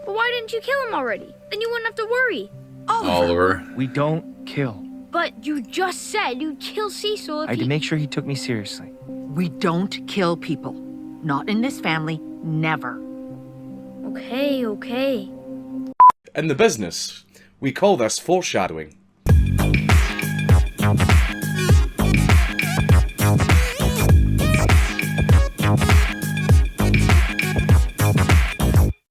But why didn't you kill him already? Then you wouldn't have to worry. Oliver. We don't kill. But you just said you'd kill Cecil if I had to make sure he took me seriously. We don't kill people. Not in this family, never. Okay. In the business, we call this foreshadowing.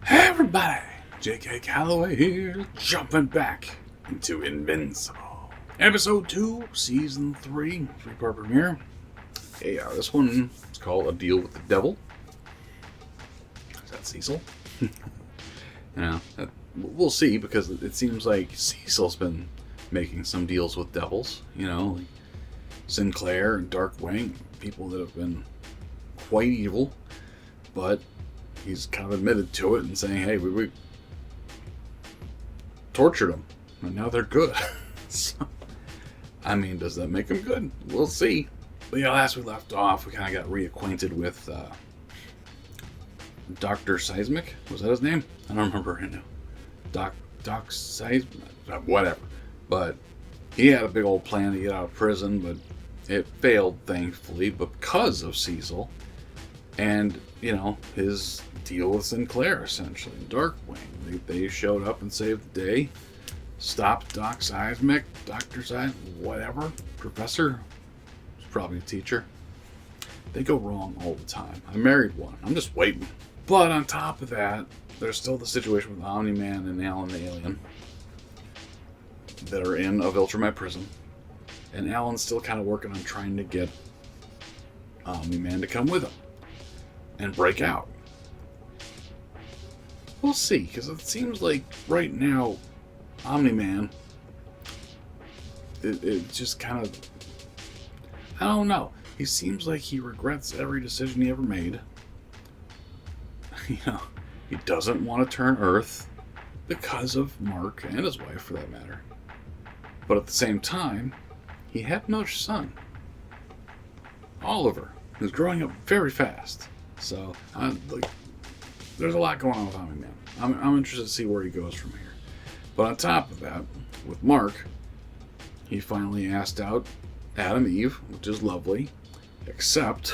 Hey everybody, J.K. Calloway here, jumping back into Invincible. Episode 2, Season 3, 3-part premiere. Hey, this one is called A Deal with the Devil. Is that Cecil? We'll see, because it seems like Cecil's been making some deals with devils, like Sinclair and Darkwing, people that have been quite evil, but he's kind of admitted to it and saying, hey, we tortured them, and now they're good. So, does that make them good? We'll see. But last we left off, we kind of got reacquainted with Dr. Seismic. Was that his name? I don't remember right now. Doc Seismic? Whatever. But he had a big old plan to get out of prison, but it failed, thankfully, because of Cecil. And, his deal with Sinclair, essentially. Darkwing. They showed up and saved the day. Stopped Doc Seismic, Dr. Seismic, whatever. Professor. He's probably a teacher. They go wrong all the time. I married one. I'm just waiting. But on top of that, there's still the situation with Omni-Man and Alan the Alien that are in a Viltrumite prison. And Alan's still kind of working on trying to get Omni-Man to come with him and break out. We'll see, because it seems like right now, Omni-Man, it just kind of, I don't know. He seems like he regrets every decision he ever made. He doesn't want to turn Earth because of Mark and his wife, for that matter. But at the same time, he had no son, Oliver, who's growing up very fast. So, there's a lot going on with Omni-Man. I'm interested to see where he goes from here. But on top of that, with Mark, he finally asked out Adam Eve, which is lovely, except,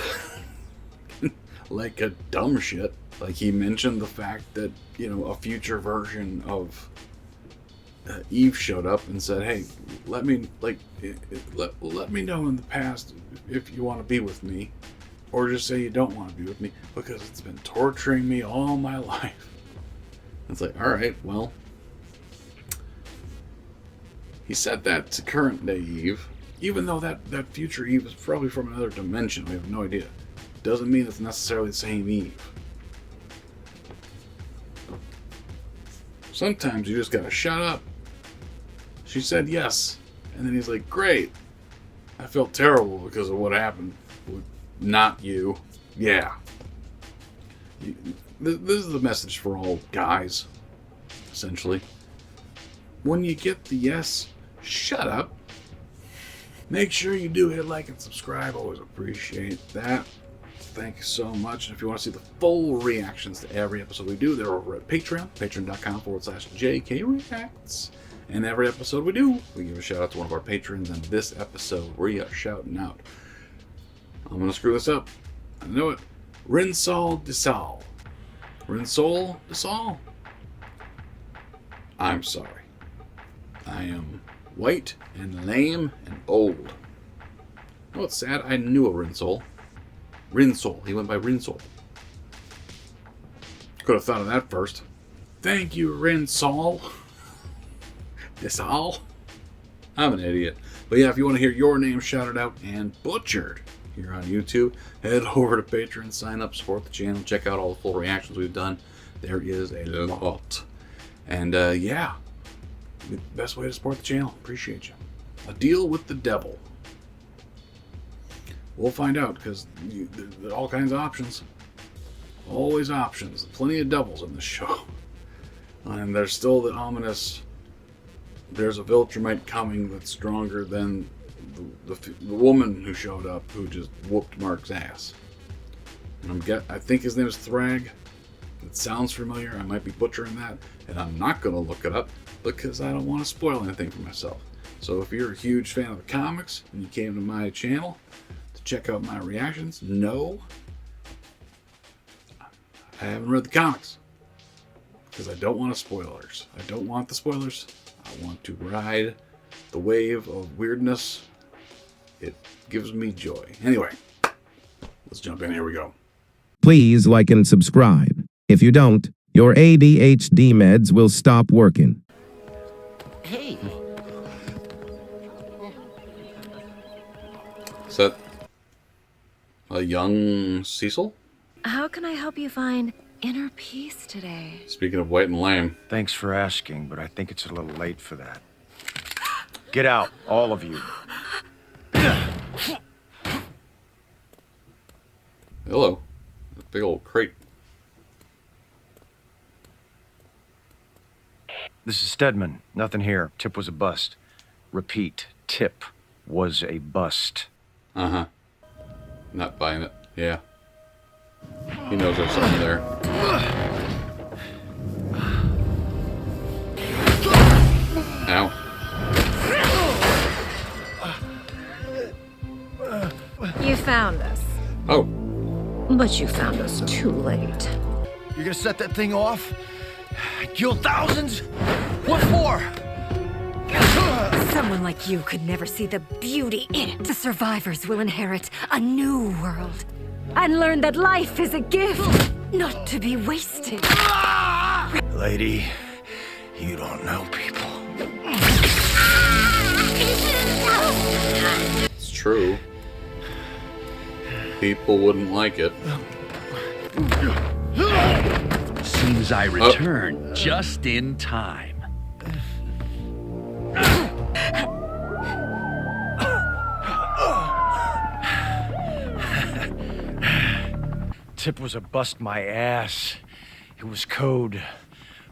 like a dumb shit, like he mentioned the fact that, a future version of Eve showed up and said, hey, let me know in the past if you want to be with me, or just say you don't want to be with me, because it's been torturing me all my life. It's like, alright, well, he said that to current day Eve, even though that future Eve is probably from another dimension. We have no idea. Doesn't mean it's necessarily the same Eve. Sometimes you just gotta shut up. She said yes, and then he's like, great. I felt terrible because of what happened with not you. Yeah. This is the message for all guys, essentially. When you get the yes, shut up. Make sure you do hit like and subscribe. Always appreciate that. Thank you so much. And if you want to see the full reactions to every episode we do, they're over at Patreon, patreon.com/JKReacts. And every episode we do, we give a shout out to one of our patrons. And this episode, we are shouting out, I'm going to screw this up. I know it. Rinsol de Saul. Rinsol de Saul? I'm sorry. I am white and lame and old. Oh, it's sad. I knew a Rinsol. Rinsol. He went by Rinsol. Could have thought of that first. Thank you, Rinsol. Desal. I'm an idiot. But yeah, if you want to hear your name shouted out and butchered here on YouTube, head over to Patreon, sign up, support the channel, check out all the full reactions we've done. There is a lot. And yeah, the best way to support the channel. Appreciate you. A Deal with the Devil. We'll find out, because there are all kinds of options. Always options. Plenty of devils in this show. And there's still the ominous, there's a Viltrumite coming that's stronger than the woman who showed up, who just whooped Mark's ass. And I think his name is Thrag. It sounds familiar. I might be butchering that, and I'm not going to look it up because I don't want to spoil anything for myself. So if you're a huge fan of the comics and you came to my channel to check out my reactions, no, I haven't read the comics because I don't want spoilers. I don't want the spoilers. I want to ride the wave of weirdness. It gives me joy. Anyway, let's jump in. Here we go. Please like and subscribe. If you don't, your ADHD meds will stop working. Hey. Is that a young Cecil? How can I help you find inner peace today? Speaking of white and lame. Thanks for asking, but I think it's a little late for that. Get out, all of you. Hello. A big old crate. This is Stedman. Nothing here. Tip was a bust. Repeat, Tip was a bust. Uh-huh. Not buying it. Yeah. He knows there's something there. Ow. You found us. Oh. But you found us too late. You're gonna set that thing off? Kill thousands? What for? Someone like you could never see the beauty in it. The survivors will inherit a new world and learn that life is a gift, not to be wasted. Lady, you don't know people. It's true. People wouldn't like it. Seems I returned just in time. Tip was a bust my ass. It was code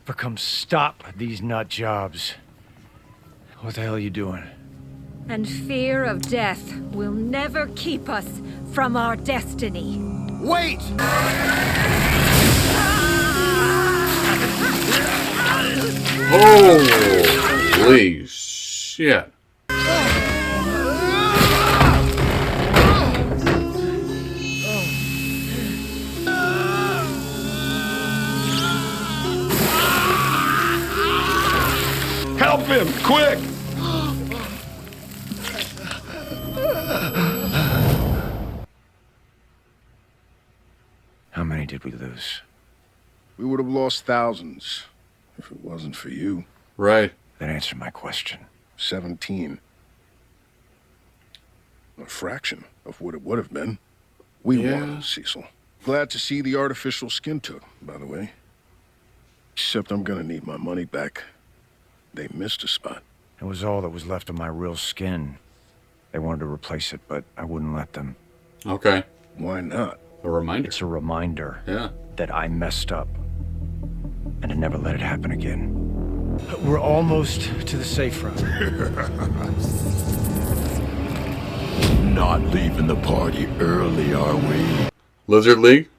for come stop these nut jobs. What the hell are you doing? And fear of death will never keep us from our destiny. Wait! Holy shit. Help him, quick! How many did we lose? We would have lost thousands if it wasn't for you. Right. That answered my question. 17. A fraction of what it would have been. We won, Cecil. Glad to see the artificial skin took, by the way. Except I'm gonna need my money back. They missed a spot. It was all that was left of my real skin. They wanted to replace it, but I wouldn't let them. Okay. Why not? A reminder. It's a reminder Yeah. that I messed up and to never let it happen again. We're almost to the safe room. Not leaving the party early, are we? Lizard League?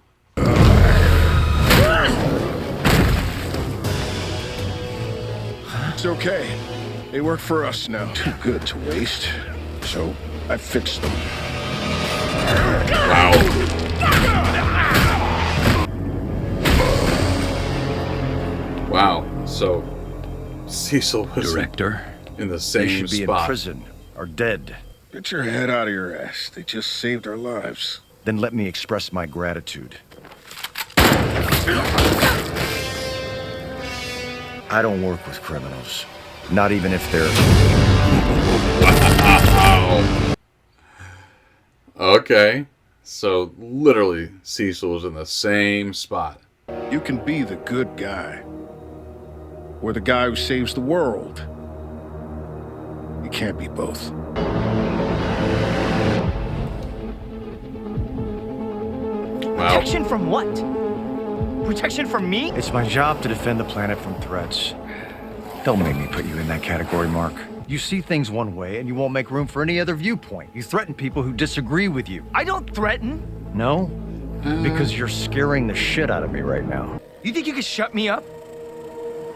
It's okay. They work for us now. Too good to waste. So I fixed them. Wow. Wow. So Cecil was Director, in the They same should be spot. in prison or dead. Get your head out of your ass. They just saved our lives. Then let me express my gratitude. I don't work with criminals. Not even if they're... Wow. Okay. So literally Cecil was in the same spot. You can be the good guy. Or the guy who saves the world. You can't be both. Wow. Protection from what? Protection from me? It's my job to defend the planet from threats. Don't make me put you in that category, Mark. You see things one way and you won't make room for any other viewpoint. You threaten people who disagree with you. I don't threaten. No? Because you're scaring the shit out of me right now. You think you can shut me up?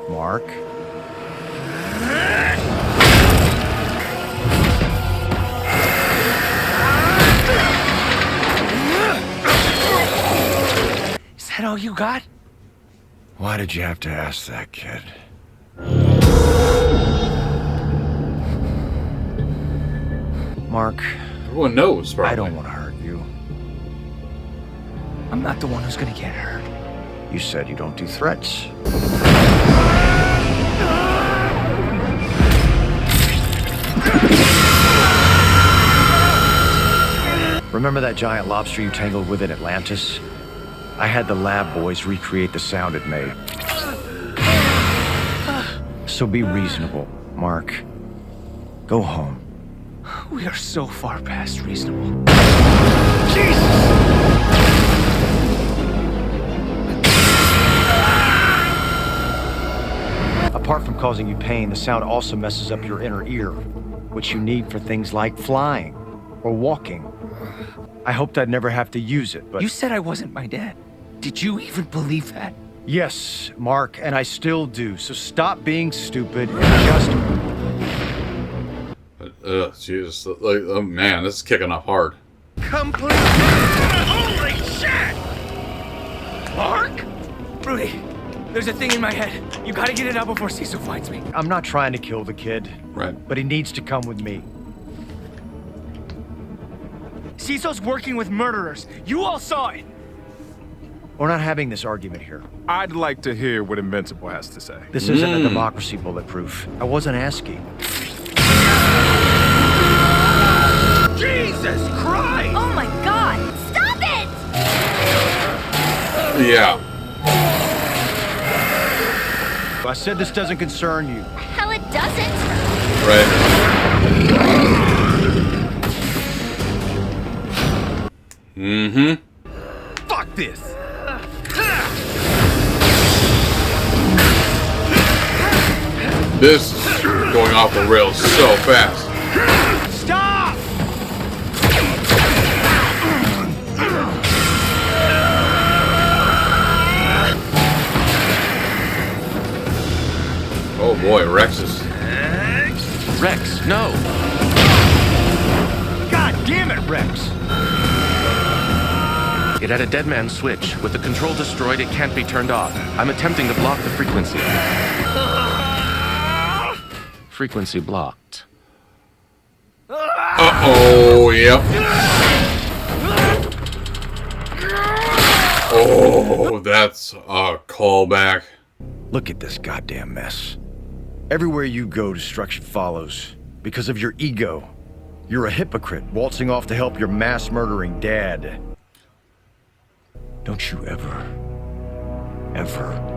Mark? Is that all you got? Why did you have to ask that, kid? Mark, everyone knows, probably. I don't want to hurt you. I'm not the one who's gonna get hurt. You said you don't do threats. Remember that giant lobster you tangled with in Atlantis? I had the lab boys recreate the sound it made. So be reasonable, Mark. Go home. We are so far past reasonable. Apart from causing you pain, the sound also messes up your inner ear, which you need for things like flying or walking. I hoped I'd never have to use it, but... You said I wasn't my dad. Did you even believe that? Yes, Mark, and I still do. So stop being stupid and just... Jesus. Like, oh, man, this is kicking off hard. Complete... Holy shit! Mark? Rudy, there's a thing in my head. You gotta get it out before Cecil finds me. I'm not trying to kill the kid. Right. But he needs to come with me. Cecil's working with murderers. You all saw it. We're not having this argument here. I'd like to hear what Invincible has to say. This isn't a democracy, Bulletproof. I wasn't asking. Jesus Christ! Oh my God! Stop it! Yeah. I said this doesn't concern you. Hell, it doesn't. Right. Mm-hmm. Fuck this! This is going off the rails so fast. Stop! Oh boy, Rex is... Rex, no! God damn it, Rex! It had a dead man switch. With the control destroyed, it can't be turned off. I'm attempting to block the frequency. Frequency blocked. Uh-oh, yep. Oh, that's a callback. Look at this goddamn mess. Everywhere you go, destruction follows. Because of your ego. You're a hypocrite, waltzing off to help your mass-murdering dad. Don't you ever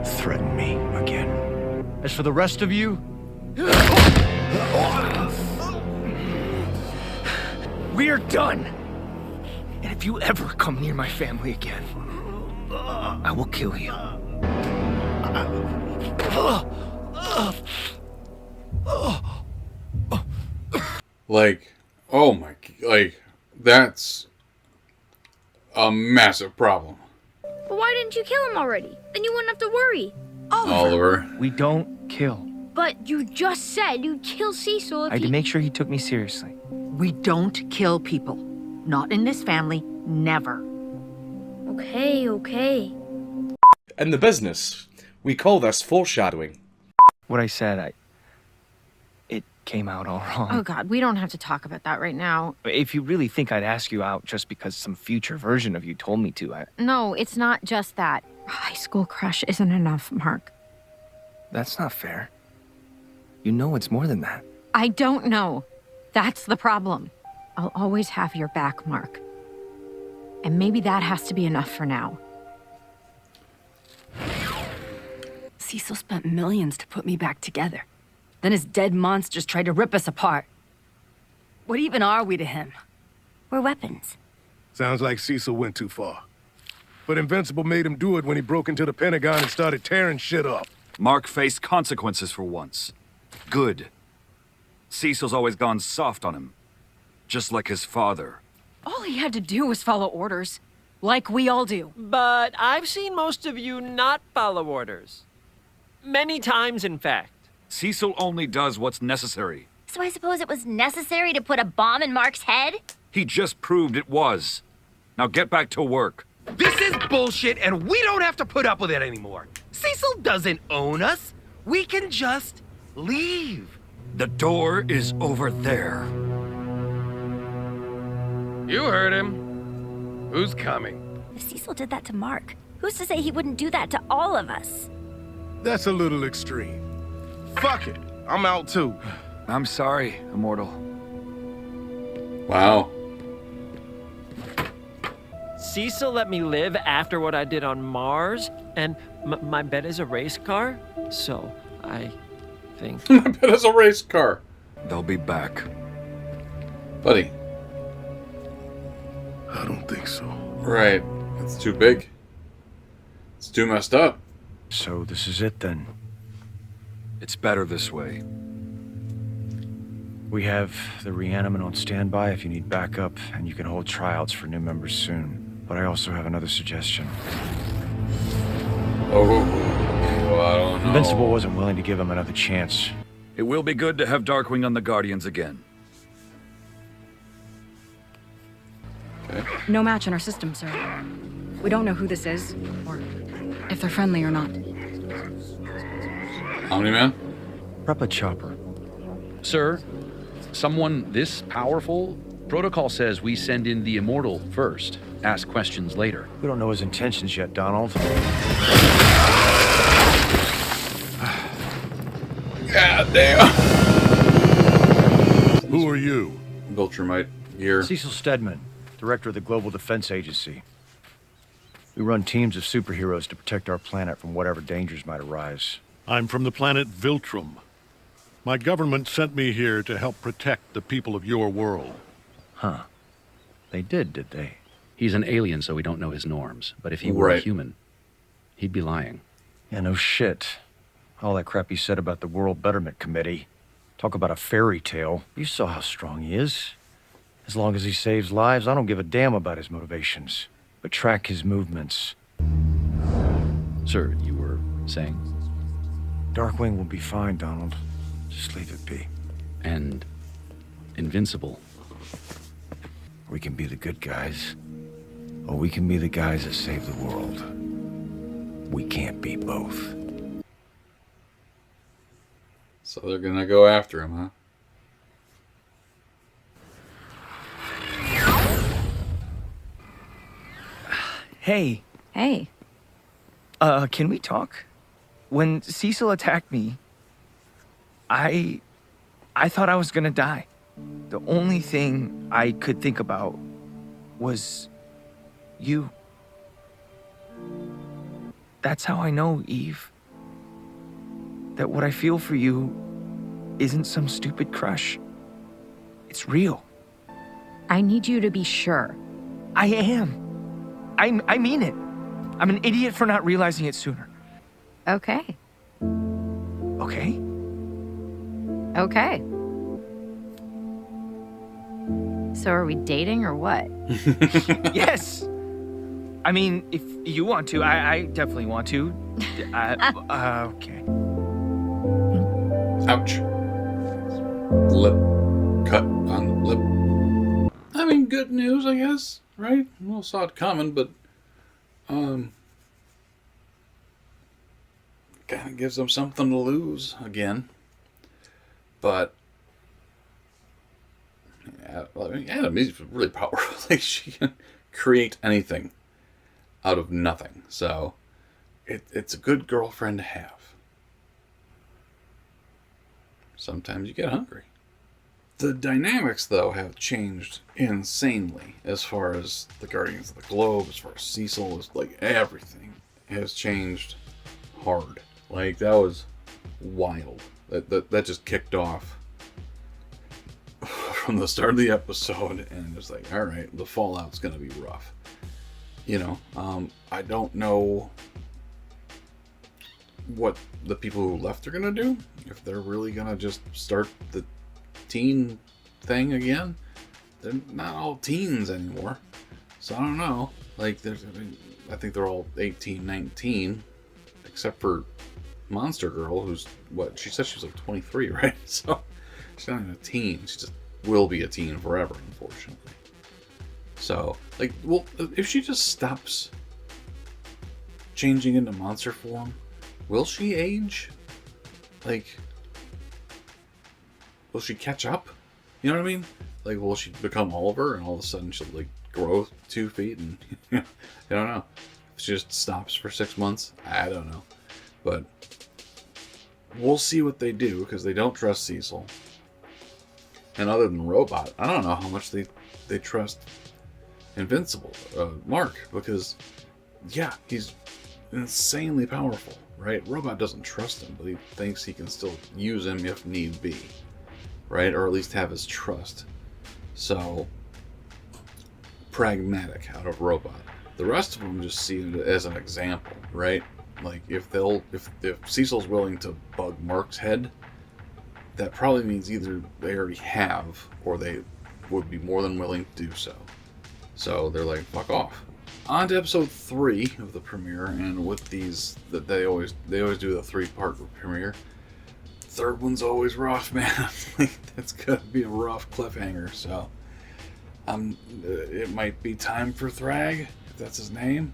threaten me again. As for the rest of you... We're done! And if you ever come near my family again, I will kill you. Like, oh my... Like, that's a massive problem. But why didn't you kill him already? Then you wouldn't have to worry. Oliver. We don't kill. But you just said you'd kill Cecil if I had to make sure he took me seriously. We don't kill people. Not in this family, never. Okay. In the business, we call this foreshadowing. What I said, it came out all wrong. Oh God, we don't have to talk about that right now. If you really think I'd ask you out just because some future version of you told me to, No, it's not just that. A high school crush isn't enough, Mark. That's not fair. You know it's more than that. I don't know. That's the problem. I'll always have your back, Mark. And maybe that has to be enough for now. Cecil spent millions to put me back together. Then his dead monsters tried to rip us apart. What even are we to him? We're weapons. Sounds like Cecil went too far. But Invincible made him do it when he broke into the Pentagon and started tearing shit up. Mark faced consequences for once. Good. Cecil's always gone soft on him. Just like his father. All he had to do was follow orders. like we all do. But I've seen most of you not follow orders. Many times, in fact. Cecil only does what's necessary. So I suppose it was necessary to put a bomb in Mark's head? He just proved it was. Now get back to work. This is bullshit, and we don't have to put up with it anymore. Cecil doesn't own us. We can just leave. The door is over there. You heard him. Who's coming? If Cecil did that to Mark, who's to say he wouldn't do that to all of us? That's a little extreme. Fuck it. I'm out too. I'm sorry, Immortal. Wow. Cecil let me live after what I did on Mars, and my bet is a race car, so I think... My bet is a race car. They'll be back. Buddy. I don't think so. Right. It's too big. It's too messed up. So this is it then? It's better this way. We have the reanimant on standby if you need backup, and you can hold tryouts for new members soon. But I also have another suggestion. Oh, I don't know. Invincible wasn't willing to give him another chance. It will be good to have Darkwing on the Guardians again. Okay. No match in our system, sir. We don't know who this is, or if they're friendly or not. Omni-Man? Prep a chopper. Sir, someone this powerful? Protocol says we send in the Immortal first. Ask questions later. We don't know his intentions yet, Donald. God damn. Who are you? Viltrumite gear. Cecil Stedman, Director of the Global Defense Agency. We run teams of superheroes to protect our planet from whatever dangers might arise. I'm from the planet Viltrum. My government sent me here to help protect the people of your world. Huh. They did they? He's an alien, so we don't know his norms. But if he were a human, he'd be lying. Yeah, no shit. All that crap he said about the World Betterment Committee. Talk about a fairy tale. You saw how strong he is. As long as he saves lives, I don't give a damn about his motivations. But track his movements. Sir, you were saying? Darkwing will be fine, Donald. Just leave it be. And Invincible. We can be the good guys. Or we can be the guys that save the world. We can't be both. So they're gonna go after him, huh? Hey. Hey. Can we talk? When Cecil attacked me, I thought I was gonna die. The only thing I could think about was you. That's how I know, Eve. That what I feel for you isn't some stupid crush. It's real. I need you to be sure. I am. I mean it. I'm an idiot for not realizing it sooner. Okay. Okay? Okay. So are we dating or what? Yes. I mean, if you want to, I definitely want to. Okay. Ouch. Lip cut on the lip. I mean, good news, I guess, right? We all saw it coming, but kind of gives them something to lose again. But yeah, I mean, Adam is really powerful. Like, she can create anything out of nothing. So it's a good girlfriend to have. Sometimes you get hungry. The dynamics, though, have changed insanely as far as the Guardians of the Globe, as far as Cecil, is like everything has changed hard. Like, that was wild. That just kicked off from the start of the episode, and it's like, all right, the fallout's gonna be rough. You know, I don't know what the people who left are gonna do, if they're really gonna just start the teen thing again. They're not all teens anymore, So I don't know. Like, I think they're all 18, 19, except for Monster Girl, who's what? She said she was like 23, right? So she's not even a teen. She just will be a teen forever, unfortunately. So, like, well, if she just stops changing into monster form, will she age? Like, will she catch up? You know what I mean? Like, will she become Oliver and all of a sudden she'll, like, grow 2 feet and, I don't know. If she just stops for 6 months, I don't know. But we'll see what they do because they don't trust Cecil. And other than Robot, I don't know how much they trust Invincible, Mark, because, yeah, he's insanely powerful, right? Robot doesn't trust him, but he thinks he can still use him if need be, right? Or at least have his trust. So, pragmatic out of Robot. The rest of them just see it as an example, right? Like, if Cecil's willing to bug Mark's head, that probably means either they already have, or they would be more than willing to do so. So they're like, fuck off. On to episode 3 of the premiere, and with these, that they always do the 3-part premiere. Third one's always rough, man. That's gonna be a rough cliffhanger. So, it might be time for Thrag, if that's his name.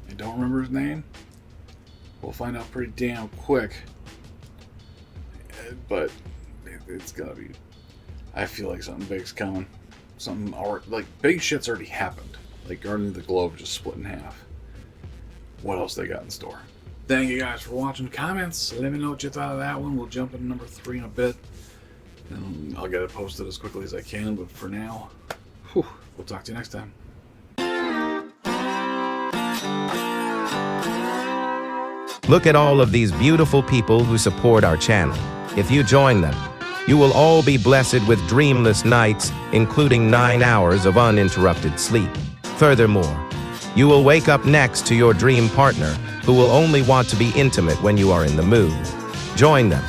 I don't remember his name. We'll find out pretty damn quick. But it's gonna be. I feel like something big's coming. Something like big shit's already happened. Like Guardians of the Globe just split in half. What else they got in store? Thank you guys for watching. Comments. Let me know what you thought of that one. We'll jump into number 3 in a bit. And I'll get it posted as quickly as I can. But for now, we'll talk to you next time. Look at all of these beautiful people who support our channel. If you join them, you will all be blessed with dreamless nights, including 9 hours of uninterrupted sleep. Furthermore, you will wake up next to your dream partner, who will only want to be intimate when you are in the mood. Join them